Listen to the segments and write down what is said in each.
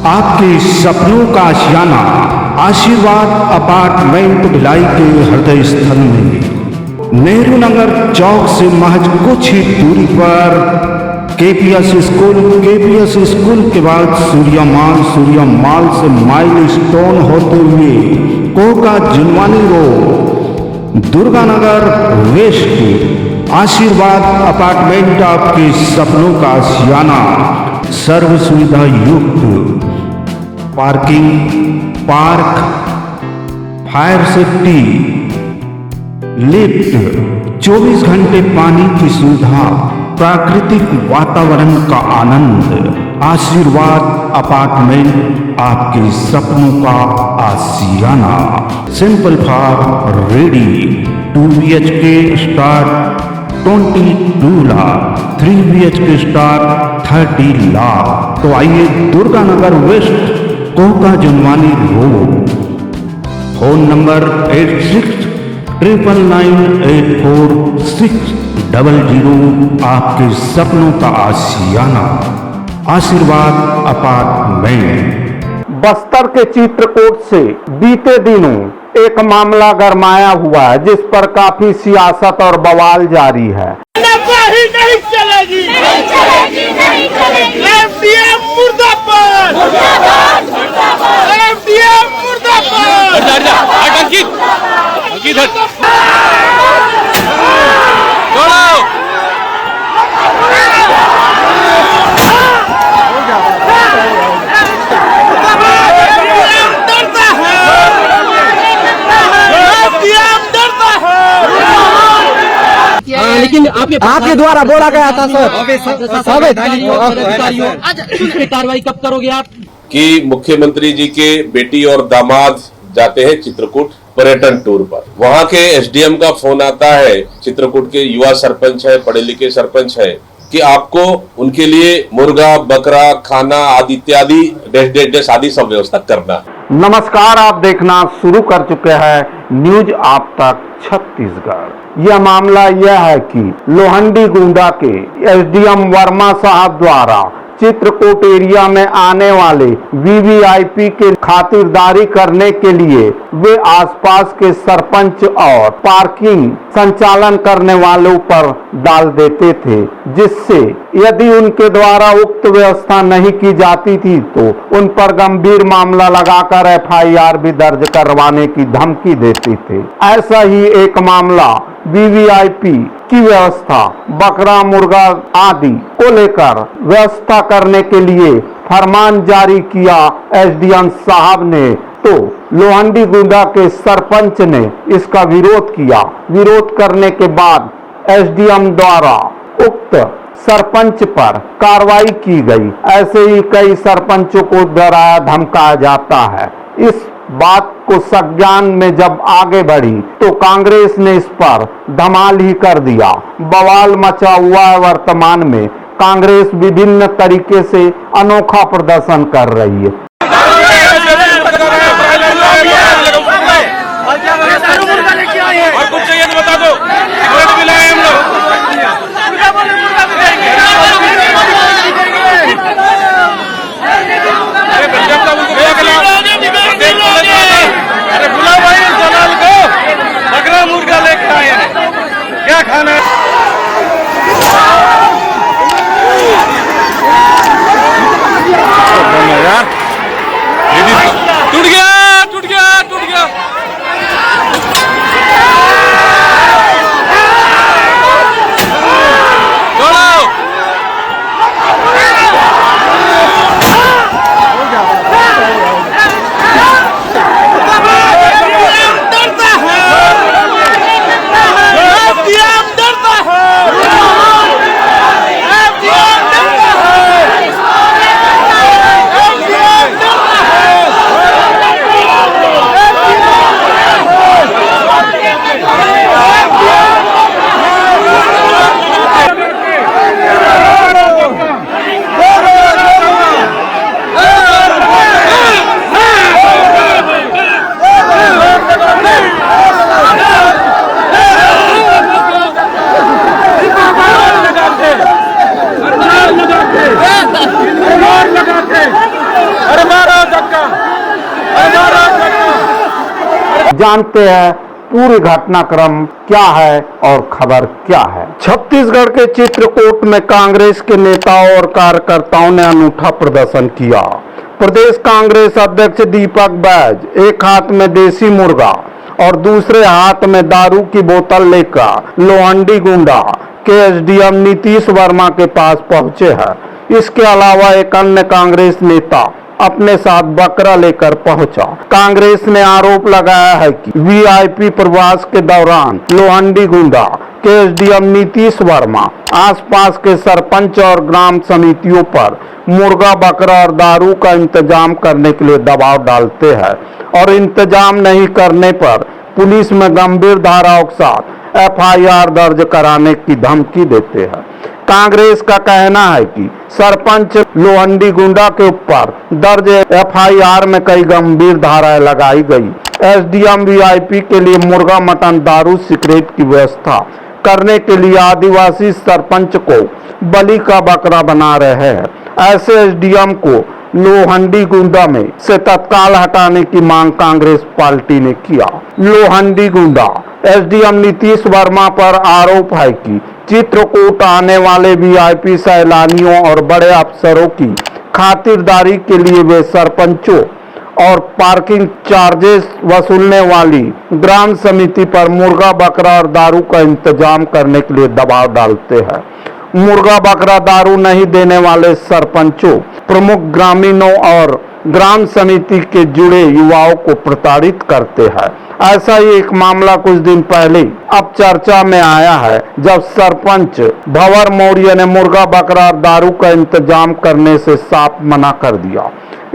आपके सपनों का आशियाना आशीर्वाद अपार्टमेंट भिलाई के हृदय स्थल में नेहरू नगर चौक से महज कुछ ही दूरी पर केपीएस स्कूल के बाद सूर्या माल से माइल स्टोन होते हुए Koka Junwani road Durganagar west Ashirwad apartment आपके सपनों का आशियाना सर्व सुविधा युक्त parking, park, fire safety, lift, 24 घंटे पानी की सुविधा, प्राकृतिक वातावरण का आनंद। आशीर्वाद अपार्टमेंट आपके सपनों का आशियाना। Simple for ready 2 BHK start 22 lakh, 3 BHK start 30 lakh. तो आइए Durganagar west Koka Junwani road, phone number 8699984600। आपके सपनों का आशियाना आशीर्वाद अपार्टमेंट। बस्तर के चित्रकूट से बीते दिनों एक मामला गरमाया हुआ है जिस पर काफी सियासत और बवाल जारी है। नहीं चलेगी, नहीं चलेगी, नहीं चलेगी। एमडीएम मुर्दाबाद, मुर्दाबाद, मुर्दाबाद। एमडीएम मुर्दाबाद। लेकिन आपके द्वारा बोला गया था सर कार्रवाई कब करोगे आप? कि मुख्यमंत्री जी के बेटी और दामाद जाते हैं चित्रकूट पर्यटन टूर पर। वहां के एसडीएम का फोन आता है, चित्रकूट के युवा सरपंच है, पढ़े लिखे सरपंच है, कि आपको उनके लिए मुर्गा, बकरा, खाना आदि इत्यादि डैश आदि सब व्यवस्था करना। नमस्कार, आप देखना शुरू कर चुके हैं न्यूज आप तक छत्तीसगढ़। यह मामला यह है कि लोहंडी गुंडा के एसडीएम वर्मा साहब द्वारा चित्रकूट एरिया में आने वाले वीवीआईपी के खातिरदारी करने के लिए वे आसपास के सरपंच और पार्किंग संचालन करने वालों पर डाल देते थे, जिससे यदि उनके द्वारा उक्त व्यवस्था नहीं की जाती थी तो उन पर गंभीर मामला लगाकर एफआईआर भी दर्ज करवाने की धमकी देते थे। ऐसा ही एक मामला वीवीआईपी की व्यवस्था, बकरा, मुर्गा आदि को लेकर व्यवस्था करने के लिए फरमान जारी किया एसडीएम साहब ने, तो लोहंडी गुंडा के सरपंच ने इसका विरोध किया। विरोध करने के बाद एसडीएम द्वारा उक्त सरपंच पर कार्रवाई की गई। ऐसे ही कई सरपंचों को डराया धमकाया जाता है। इस बात को संज्ञान में जब आगे बढ़ी तो कांग्रेस ने इस पर धमाल ही कर दिया। बवाल मचा हुआ है। वर्तमान में कांग्रेस विभिन्न तरीके से अनोखा प्रदर्शन कर रही है। और कुछ चाहिए तो बता दो, हम लोग मुर्गा लेकर आए हैं, क्या खाना है? जानते हैं पूरी घटनाक्रम क्या है और खबर क्या है। छत्तीसगढ़ के चित्रकूट में कांग्रेस के नेताओं और कार्यकर्ताओं ने अनूठा प्रदर्शन किया। प्रदेश कांग्रेस अध्यक्ष दीपक बैज एक हाथ में देसी मुर्गा और दूसरे हाथ में दारू की बोतल लेकर लोहंडी गुंडा के एसडीएम नीतीश वर्मा के पास पहुंचे हैं। इसके अलावा एक अन्य कांग्रेस नेता अपने साथ बकरा लेकर पहुंचा। कांग्रेस ने आरोप लगाया है कि वीआईपी प्रवास के दौरान लोहंडी गुंडा के एसडीएम नीतीश वर्मा आसपास के सरपंच और ग्राम समितियों पर मुर्गा, बकरा और दारू का इंतजाम करने के लिए दबाव डालते हैं और इंतजाम नहीं करने पर पुलिस में गंभीर धाराओं के साथ एफआईआर दर्ज कराने की धमकी देते हैं। कांग्रेस का कहना है कि सरपंच लोहंडी गुंडा के ऊपर दर्ज एफआईआर में कई गंभीर धाराएं लगाई गई। एसडीएम वीआईपी के लिए मुर्गा, मटन, दारू, सिगरेट की व्यवस्था करने के लिए आदिवासी सरपंच को बलि का बकरा बना रहे हैं। ऐसे एसडीएम को लोहंडी गुंडा में से तत्काल हटाने की मांग कांग्रेस पार्टी ने किया। लोहंडी गुंडा एसडीएम नीतीश वर्मा पर आरोप है कि चित्रकूट आने वाले वीआईपी सैलानियों और बड़े अफसरों की खातिरदारी के लिए वे सरपंचों और पार्किंग चार्जेस वसूलने वाली ग्राम समिति पर मुर्गा, बकरा और दारू का इंतजाम करने के लिए दबाव डालते हैं। मुर्गा, बकरा, दारू नहीं देने वाले सरपंचों, प्रमुख ग्रामीणों और ग्राम समिति के जुड़े युवाओं को प्रताड़ित करते हैं। ऐसा ही एक मामला कुछ दिन पहले अब चर्चा में आया है, जब सरपंच भंवर मौर्य ने मुर्गा, बकरा और दारू का इंतजाम करने से साफ मना कर दिया।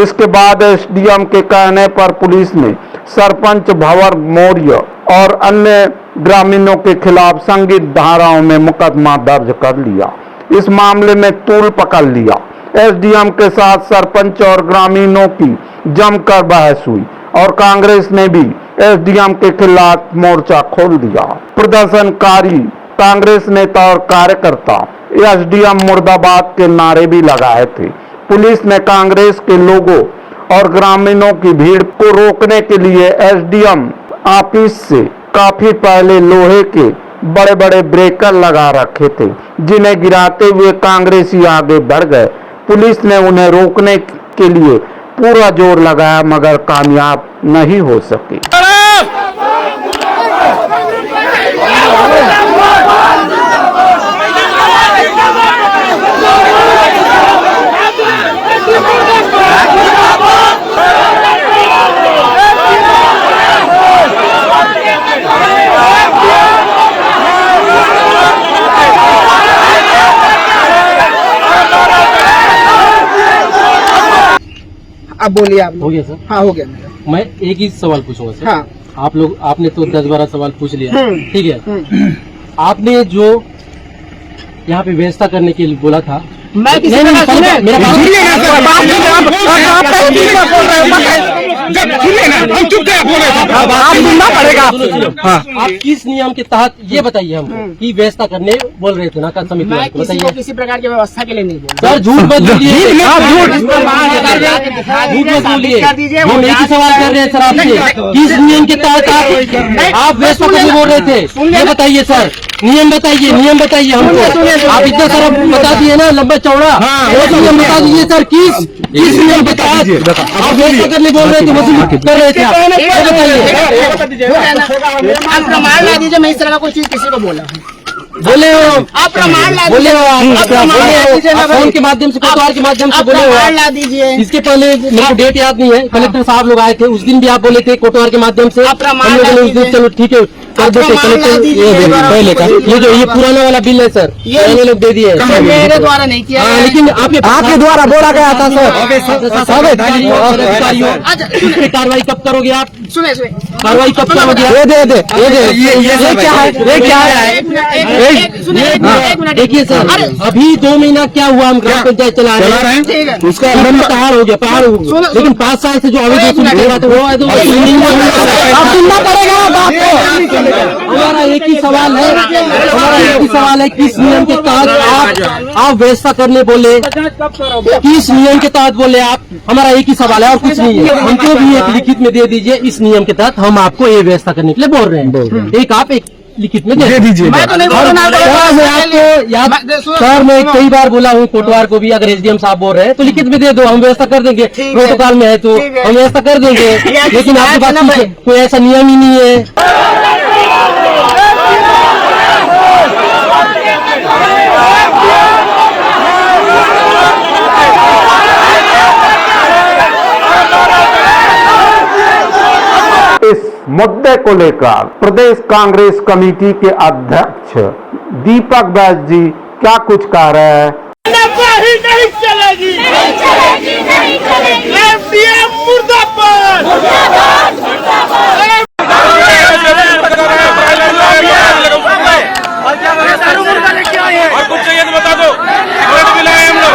इसके बाद एसडीएम के कहने पर पुलिस ने सरपंच भंवर मौर्य और अन्य ग्रामीणों के खिलाफ संगीत धाराओं में मुकदमा दर्ज कर लिया। इस मामले में तूल पकड़ लिया। एसडीएम के साथ सरपंच और ग्रामीणों की जमकर बहस हुई और कांग्रेस ने भी एसडीएम के खिलाफ मोर्चा खोल दिया। प्रदर्शनकारी कांग्रेस नेता और कार्यकर्ता एसडीएम मुर्दाबाद के नारे भी लगाए थे। पुलिस ने कांग्रेस के लोगों और ग्रामीणों की भीड़ को रोकने के लिए एसडीएम ऑफिस से काफी पहले लोहे के बड़े बड़े ब्रेकर लगा रखे थे, जिन्हें गिराते हुए कांग्रेसी आगे बढ़ गए। पुलिस ने उन्हें रोकने के लिए पूरा जोर लगाया मगर कामयाब नहीं हो सके। अब बोलिए आप। हो गया सर? हाँ हो गया मेरा। मैं एक ही सवाल पूछूंगा सर। हाँ। आपने तो 10-12 सवाल पूछ लिया, ठीक है। आपने जो यहाँ पे व्यवस्था करने के लिए बोला था, मैं किसी नहीं, का सुने मेरा बात- आप सुनना पड़ेगा। आप किस नियम के तहत ये बताइए हमको कि व्यवस्था करने बोल रहे थे ना का समिति वाले को, किसी को बताइए किसी प्रकार की व्यवस्था के लिए नहीं बोल। सर। झूठ मत बोलिए, झूठ मत बोलिए। हम एक ही सवाल कर रहे हैं सर आपसे, किस नियम के तहत आप व्यवस्था करने बोल रहे थे, ये बताइए सर। नियम बताइए, नियम बताइए हमको। आप इतना सारा बता दिए ना, लंबा चौड़ा, वो नियम बता दीजिए सर। किस नियम के तहत आप व्यवस्था करने बोल रहे थे, वसूल कर रहे थे, ये बताइए। आप प्रमाण ला दीजिए, मैं इस तरह का कोई चीज किसी को बोला। बोले हो आप प्रमाण ला बोले हो दीजिए, आप फोन के माध्यम से, कोतवाल के माध्यम से बोले हो प्रमाण आप। ला दीजिए। इसके पहले मेरे को डेट याद नहीं है, कलेक्टर साहब लोग आए थे, उस दिन भी आप बोले थे कोतवाल के माध्यम से। आप प्रमाण हम लोगों ने उस दिन, ला चलो ठीक है कर देते प्रमाण ला कलेक्टर। दीजिए। ये पहले का ये पुराना वाला बिल है सर, पहले लोग दे दिए। मेरे द्वारा नहीं किया हाँ, गया। लेकिन आपके द्वारा बोला गया था सर। इस पे कार्रवाई कब करोगे आप? सुने कार्रवाई कब करोगे आप? ये क्या है? ये क्या है? हाँ, देखिए सर, अभी 2 महीना क्या हुआ, हम ग्राम पंचायत चला रहे हैं, ठीक है। उसका पहाड़ हो गया, पहाड़ हो गया। लेकिन 5 साल से जो आवेदन हो रहा था वो सुनना पड़ेगा बात को। हमारा एक ही सवाल है, हमारा एक ही सवाल है, किस नियम के तहत आप व्यवस्था करने बोले, किस नियम के तहत बोले आप? हमारा एक ही सवाल है और कुछ नहीं है। हमको भी एक लिखित में दे दीजिए, इस नियम के तहत हम आपको ये व्यवस्था करने के लिए बोल रहे हैं। एक आप एक लिखित में दे दीजिए। मैं आपको याद सर, मैं कई बार बोला हूँ कोटवार को भी, अगर एसडीएम साहब बोल रहे हैं तो लिखित में दे दो, हम व्यवस्था कर देंगे। प्रोटोकॉल में है तो हम व्यवस्था कर देंगे, लेकिन आपके पास कोई ऐसा नियम ही नहीं है। इस मुद्दे को लेकर प्रदेश कांग्रेस कमेटी के अध्यक्ष दीपक बैस जी क्या कुछ कह रहे हैं? नफाही नहीं चलेगी, नहीं चलेगी, नहीं चलेगी। एमडीएम मुर्दाबाद, मुर्दाबाद, मुर्दाबाद। और कुछ चाहिए तो बता दो, मिलाए हम लोग।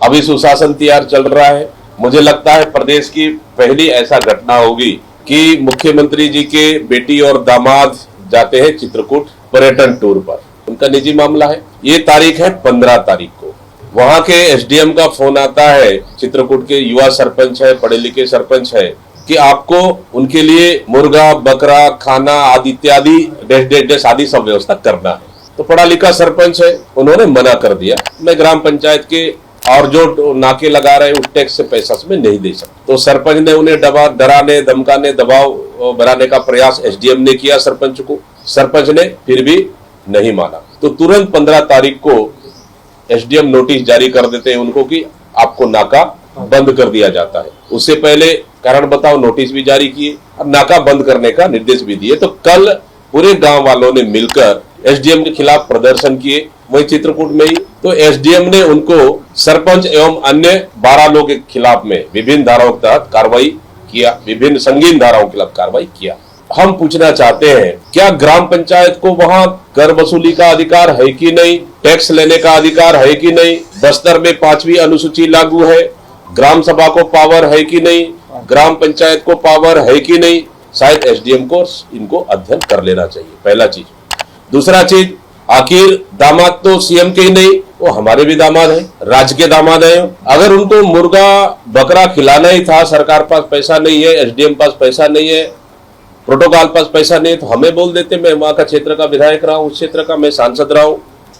अभी सुशासन तैयार चल रहा है। मुझे लगता है प्रदेश की पहली ऐसा घटना होगी कि मुख्यमंत्री जी के बेटी और दामाद जाते हैं चित्रकूट पर्यटन टूर पर। उनका निजी मामला है। ये तारीख है 15 तारीख को। वहां के एसडीएम का फोन आता है, चित्रकूट के युवा सरपंच है, पढ़े लिखे सरपंच है, कि आपको उनके लिए मुर्गा, बकरा, खाना आदि इत्यादि डैश आदि सब व्यवस्था करना है। तो पढ़ा लिखा सरपंच है, उन्होंने मना कर दिया, मैं ग्राम पंचायत के और जो नाके लगा रहे उस टैक्स से पैसा में नहीं दे सकता। तो सरपंच ने उन्हें डराने, धमकाने, दबाव बनाने का प्रयास एसडीएम ने किया सरपंच को। सरपंच ने फिर भी नहीं माना। तो तुरंत 15 तारीख को एसडीएम नोटिस जारी कर देते हैं उनको कि आपको नाका बंद कर दिया जाता है। उससे पहले कारण बताओ नोटिस भी जारी किए और नाका बंद करने का निर्देश भी दिए। तो कल पूरे गांव वालों ने मिलकर एसडीएम के खिलाफ प्रदर्शन किए, वही चित्रकूट में ही। तो एसडीएम ने उनको सरपंच एवं अन्य 12 लोगों के खिलाफ में विभिन्न धाराओं के तहत कार्रवाई किया, विभिन्न संगीन धाराओं के खिलाफ कार्रवाई किया। हम पूछना चाहते हैं, क्या ग्राम पंचायत को वहां कर वसूली का अधिकार है कि नहीं, टैक्स लेने का अधिकार है कि नहीं? बस्तर में 5वीं अनुसूची लागू है, ग्राम सभा को पावर है कि नहीं, ग्राम पंचायत को पावर है कि नहीं? शायद एसडीएम को इनको अध्ययन कर लेना चाहिए, पहला चीज। दूसरा चीज, आखिर दामाद तो सीएम के ही नहीं, वो हमारे भी दामाद है, राज्य के दामाद है। अगर उनको मुर्गा बकरा खिलाना ही था, सरकार पास पैसा नहीं है, एसडीएम पास पैसा नहीं है, प्रोटोकॉल पास पैसा नहीं है, तो हमें बोल देते, मैं वहां का क्षेत्र का विधायक रहा हूं, उस क्षेत्र का मैं सांसद रहा हूं,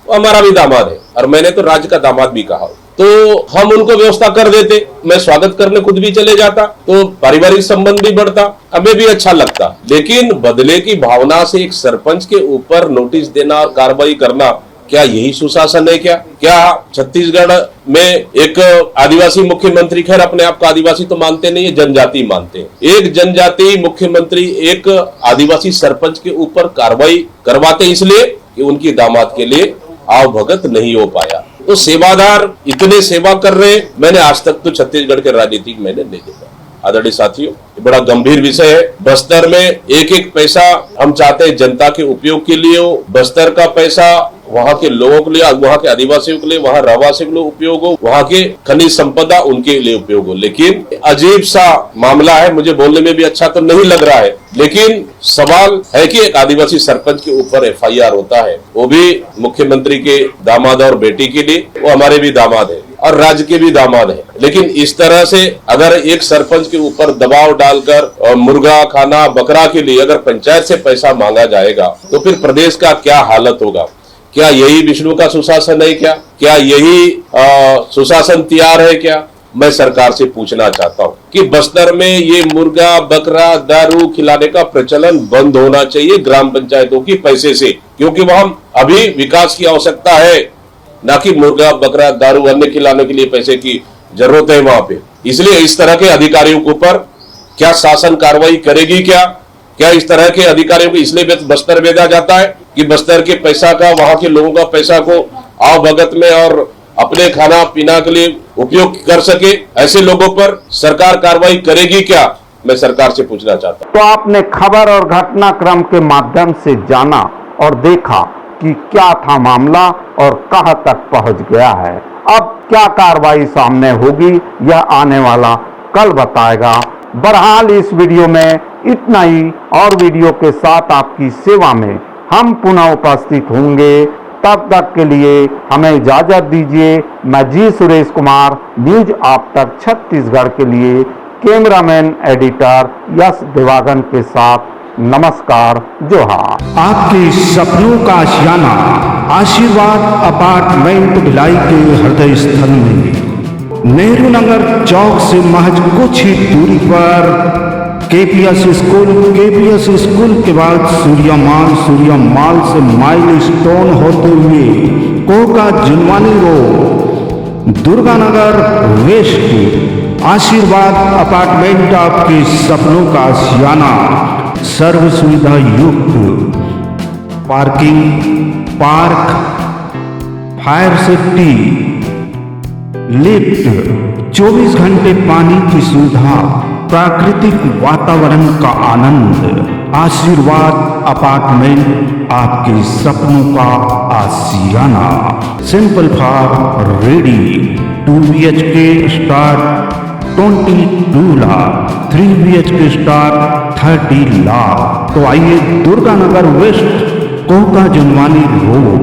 वो हमारा भी दामाद है और मैंने तो राज्य का दामाद भी कहा। तो हम उनको व्यवस्था कर देते, मैं स्वागत करने खुद भी चले जाता, तो पारिवारिक संबंध भी बढ़ता, हमें भी अच्छा लगता। लेकिन बदले की भावना से एक सरपंच के ऊपर नोटिस देना और कार्रवाई करना, क्या यही सुशासन है? क्या छत्तीसगढ़ में एक आदिवासी मुख्यमंत्री, खैर अपने आप को आदिवासी तो मानते नहीं है, जनजाति मानते हैं, एक जनजाति मुख्यमंत्री एक आदिवासी सरपंच के ऊपर कार्रवाई करवाते इसलिए कि उनकी दामाद के लिए आवभगत नहीं हो पाया। तो सेवादार इतने सेवा कर रहे हैं, मैंने आज तक तो छत्तीसगढ़ के राजनीतिक मैंने नहीं देखा। आदरणीय साथियों, ये बड़ा गंभीर विषय है। बस्तर में एक एक पैसा हम चाहते हैं जनता के उपयोग के लिए हो, बस्तर का पैसा वहां के लोगों के लिए, वहां के आदिवासियों के लिए, वहां रहवासियों के लिए उपयोग हो, वहां के खनिज संपदा उनके लिए उपयोग हो। लेकिन अजीब सा मामला है, मुझे बोलने में भी अच्छा तो नहीं लग रहा है, लेकिन सवाल है कि एक आदिवासी सरपंच के ऊपर एफआईआर होता है, वो भी मुख्यमंत्री के दामाद और बेटी के लिए, वो हमारे भी दामाद है और राज्य के भी दामाद है। लेकिन इस तरह से अगर एक सरपंच के ऊपर दबाव डालकर मुर्गा, खाना, बकरा के लिए अगर पंचायत से पैसा मांगा जाएगा, तो फिर प्रदेश का क्या हालत होगा? क्या यही विष्णु का सुशासन है? क्या यही सुशासन तैयार है? क्या मैं सरकार से पूछना चाहता हूं कि बस्तर में ये मुर्गा, बकरा, दारू खिलाने का प्रचलन बंद होना चाहिए ग्राम पंचायतों की पैसे से, क्योंकि वहां अभी विकास की आवश्यकता है, ना कि मुर्गा, बकरा, दारू अन्य खिलाने के लिए पैसे की जरूरत है वहां पे। इसलिए इस तरह के अधिकारियों के ऊपर क्या शासन कार्रवाई करेगी? क्या इस तरह के अधिकारियों को इसलिए बस्तर भेजा जाता है कि बस्तर के पैसा का, वहां के लोगों का पैसा को आवभगत में और अपने खाना पीना के लिए उपयोग कर सके? ऐसे लोगों पर सरकार कार्रवाई करेगी क्या? मैं सरकार से पूछना चाहता हूं। तो आपने खबर और घटनाक्रम के माध्यम से जाना और देखा कि क्या था मामला और कहां तक पहुंच गया है। अब क्या कार्रवाई सामने होगी यह आने वाला कल बताएगा। बहरहाल इस वीडियो में इतना ही, और वीडियो के साथ आपकी सेवा में हम पुनः उपस्थित होंगे। तब तक के लिए हमें इजाजत दीजिए। मैं जी सुरेश कुमार, न्यूज आप तक छत्तीसगढ़ के लिए कैमरामैन एडिटर यश दिवागन के साथ नमस्कार, जोहार। आपके सपनों का आशियाना आशीर्वाद अपार्टमेंट भिलाई के हृदय स्थल में नेहरू नगर चौक से महज कुछ ही दूरी पर केपीएस स्कूल के बाद सूर्या माल से माइल स्टोन होते हुए Koka Junwani road, Durganagar west, Ashirwad apartment आपके सपनों का आशियाना। सर्व सुविधा युक्त parking, park, fire safety, lift, 24 घंटे पानी की सुविधा, प्राकृतिक वातावरण का आनंद। आशीर्वाद अपार्टमेंट आपके सपनों का आशियाना। Simple for ready. 2 BHK start 22 lakh, 3 BHK start 30 lakh. तो आइए Durganagar west, Koka Junwani road.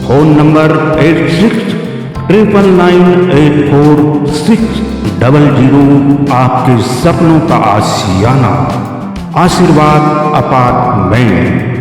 Phone number 8699984600। आपके सपनों का आशियाना। आशीर्वाद अपार्टमेंट।